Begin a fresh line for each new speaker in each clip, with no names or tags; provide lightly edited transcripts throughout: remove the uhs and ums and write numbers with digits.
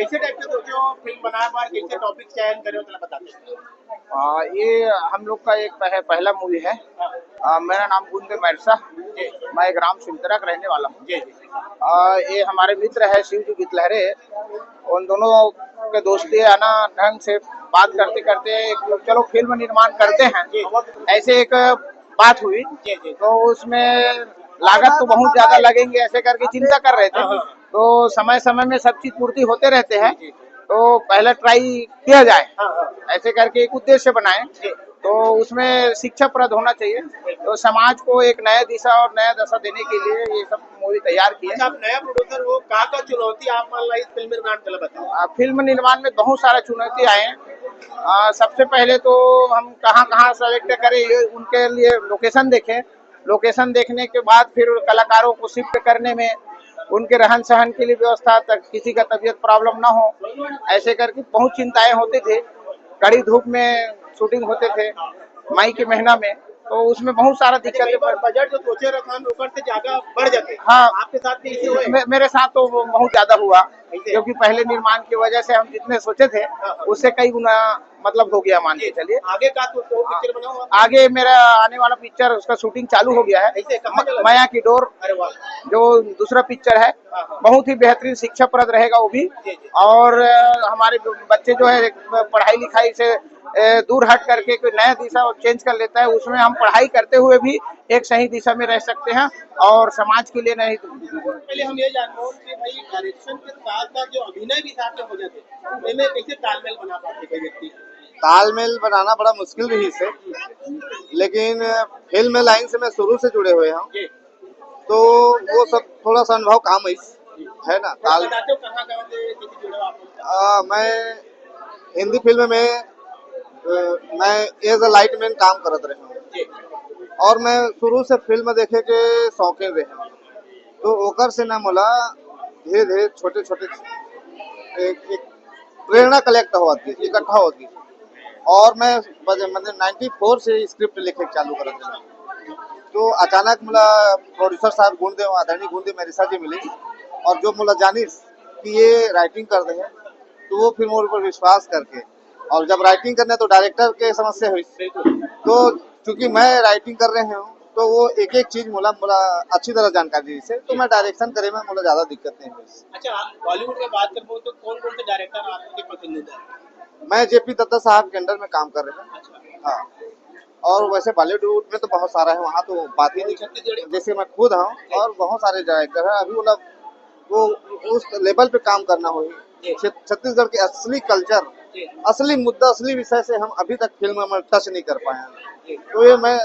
कैसे टाइप के सोचे हो फिल्म बना बार कैसे टॉपिक चयन करे हो तो बताते
ये हम लोग का एक पहला मूवी है। मेरा नाम गुंदे मैरसा, मैं ग्राम सिलतरा का रहने वाला हूँ।
जी जी
ये हमारे मित्र है शिव जी गितलहरे। उन दोनों के दोस्ती आना ढंग से बात करते करते चलो फिल्म निर्माण करते हैं, ऐसे एक बात हुई।
जी जी
तो उसमें लागत तो बहुत ज्यादा लगेंगे ऐसे करके चिंता कर रहे थे। तो समय समय में सब चीज पूर्ति होते रहते हैं, तो पहले ट्राई किया जाए ऐसे करके एक उद्देश्य बनाए। तो उसमें शिक्षाप्रद होना चाहिए, तो समाज को एक नया दिशा और नया दशा देने के लिए ये सब मूवी तैयार किए।
अच्छा, आप नया प्रोड्यूसर हो, का चुनौती आप मान लो इस फिल्म निर्माण चला बताओ।
फिल्म निर्माण में बहुत सारा चुनौती आए हैं। सबसे पहले तो हम कहाँ कहाँ सेलेक्ट करें, ये उनके लिए लोकेशन देखें। लोकेशन देखने के बाद फिर कलाकारों को शिफ्ट करने में, उनके रहन सहन के लिए व्यवस्था तक, किसी का तबीयत प्रॉब्लम ना हो, ऐसे करके बहुत चिंताएं होती थी। कड़ी धूप में शूटिंग होते थे मई के महीना में, तो उसमें बहुत सारा दिक्कत
बार बजट जो सोचे रखा ऊपर से ज्यादा बढ़ जाते।
हाँ,
आपके साथ भी इसे हुए?
मेरे साथ तो बहुत ज्यादा हुआ, क्योंकि पहले निर्माण की वजह से हम जितने सोचे थे उससे कई गुना मतलब हो गया, मान के चलिए।
आगे का तो पिक्चर बनाओ।
आगे मेरा आने वाला पिक्चर, उसका शूटिंग चालू हो गया है, माया की डोर, जो दूसरा पिक्चर है। बहुत ही बेहतरीन शिक्षाप्रद रहेगा वो भी। और हमारे बच्चे जो है पढ़ाई लिखाई से दूर हट करके कोई नया दिशा चेंज कर लेता है, उसमें हम पढ़ाई करते हुए भी एक सही दिशा में रह सकते हैं और समाज के लिए नहीं।
पहले हम ये जानते हो कि भाई डायरेक्शन के साथ साथ जो अभिनय भी साथ में हो जाते, इनमें कैसे तालमेल बना पाते कोई व्यक्ति?
तालमेल बनाना बड़ा मुश्किल रही से, लेकिन फिल्म लाइन से मैं शुरू से जुड़े हुए हैं, तो वो सब थोड़ा सा अनुभव काम है ना।
बताते हो कहाँ कहाँ से कैसे जुड़े हो आप?
मैं हिंदी फिल्म में मैं एज अ लाइटमैन काम करत रहे हूँ, और मैं शुरू से फिल्म देखे के शौकीन रहे। तो ओकर से ना मोला धीरे धीरे छोटे छोटे एक प्रेरणा कलेक्ट होती, इकट्ठा होती। और मैं मतलब 94 से स्क्रिप्ट लिखे चालू कर दिया। तो अचानक मुला प्रोड्यूसर साहब गुणदेव, आदरणीय गुणदेव मेरिसा जी मिली, और जो मुला जानी कि ये राइटिंग कर रहे हैं, तो वो फिर मेरे ऊपर विश्वास करके, और जब राइटिंग करने तो डायरेक्टर के समस्या हुई। तो चूंकि मैं राइटिंग कर रहे हूँ, तो वो एक एक चीज मुला अच्छी तरह जानकारी से, तो मैं डायरेक्शन करे में मुला ज्यादा दिक्कत नहीं हुई।
अच्छा, बॉलीवुड में बात करो तो कौन कौन से डायरेक्टर आपके पसंदीदा है?
मैं जेपी दत्ता साहब के अंडर में काम कर रहे हैं। हाँ, और वैसे बॉलीवुड में तो बहुत सारा है, वहाँ तो बात ही नहीं। जैसे मैं खुद हूँ, और बहुत सारे डायरेक्टर हैं अभी, मतलब वो उस लेवल पे काम करना हो। छत्तीसगढ़ के असली कल्चर, असली मुद्दा, असली विषय से हम अभी तक फिल्म में टच नहीं कर पाए हैं। तो ये मैं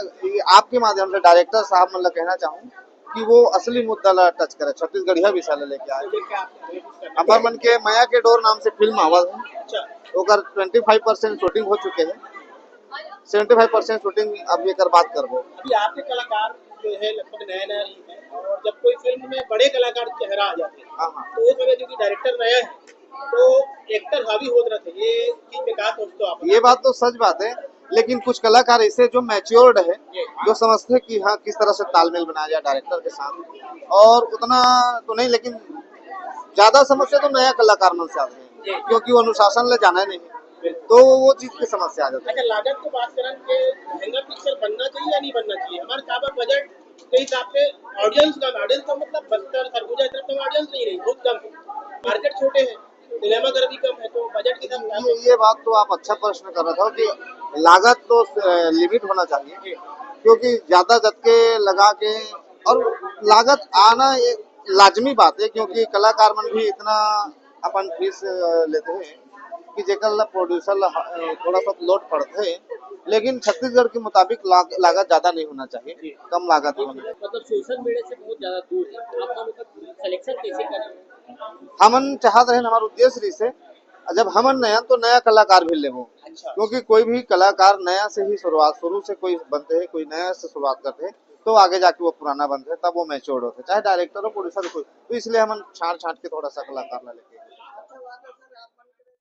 आपके माध्यम से डायरेक्टर साहब मतलब कहना चाहूँ कि वो असली मुद्दा ला टच करे, छत्तीसगढ़िया विषय ला लेके आए। अमर मन के माया के डोर नाम से फिल्म आवाज है, ओकर 25% शूटिंग हो चुके हैं, 75% शूटिंग अब ये कर बात करबो।
अभी आपके कलाकार जो है लगभग नया नया ही है, और जब कोई फिल्म में बड़े कलाकार चेहरा आ जाते हैं, तो वो समय जो कि डायरेक्टर नया है, तो एक्टर हावी होते रहते हैं। ये चीज में क्या सोचते हो आप?
ये बात तो सच बात है, लेकिन कुछ कलाकार ऐसे जो मैच्योर्ड है, जो समझते हैं कि हाँ किस तरह से तालमेल बनाया जाए डायरेक्टर के साथ, और उतना तो नहीं, लेकिन ज्यादा समस्या तो नया कलाकार मन से आते हैं, क्योंकि वो अनुशासन ले जाना नहीं, तो वो चीज की समस्या आ जाती है।
अच्छा, लागत को बात करें कि महंगा पिक्चर बनना चाहिए या नहीं बनना चाहिए? हमारे साहब बजट के हिसाब से ऑडियंस का मतलब बस्तर सरगुजा तरफ तो ऑडियंस नहीं रही, बहुत कम है, मार्केट छोटे हैं, सिनेमा घर भी कम है, तो बजट के साथ
ये बात तो आप अच्छा प्रश्न कर रहा था कि लागत तो लिमिट होना चाहिए, क्योंकि ज्यादा झटके लगा के, और लागत आना एक लाजमी बात है, क्योंकि कलाकार मन भी इतना अपन फीस लेते हैं कि जेकर प्रोड्यूसर थोड़ा सा लोड पड़ते है, लेकिन छत्तीसगढ़ के मुताबिक लागत ज्यादा नहीं होना चाहिए, कम लागत होना चाहिए।
मतलब सोशल मीडिया से बहुत ज्यादा दूर है, आप लोग का सिलेक्शन कैसे करें?
हमन चाहत रहे, हमारा उद्देश्य रही से जब हमन नया तो नया कलाकार भी ले, क्योंकि कोई भी कलाकार नया से ही शुरुआत, शुरू से कोई बनते हैं, कोई नया से शुरुआत करते हैं, तो आगे जाके वो पुराना बनते हैं, तब वो मैच्योर्ड होते हैं, चाहे डायरेक्टर हो प्रोड्यूसर हो कोई। तो इसलिए हम छांट छांट के थोड़ा सा कलाकार ला लेते हैं।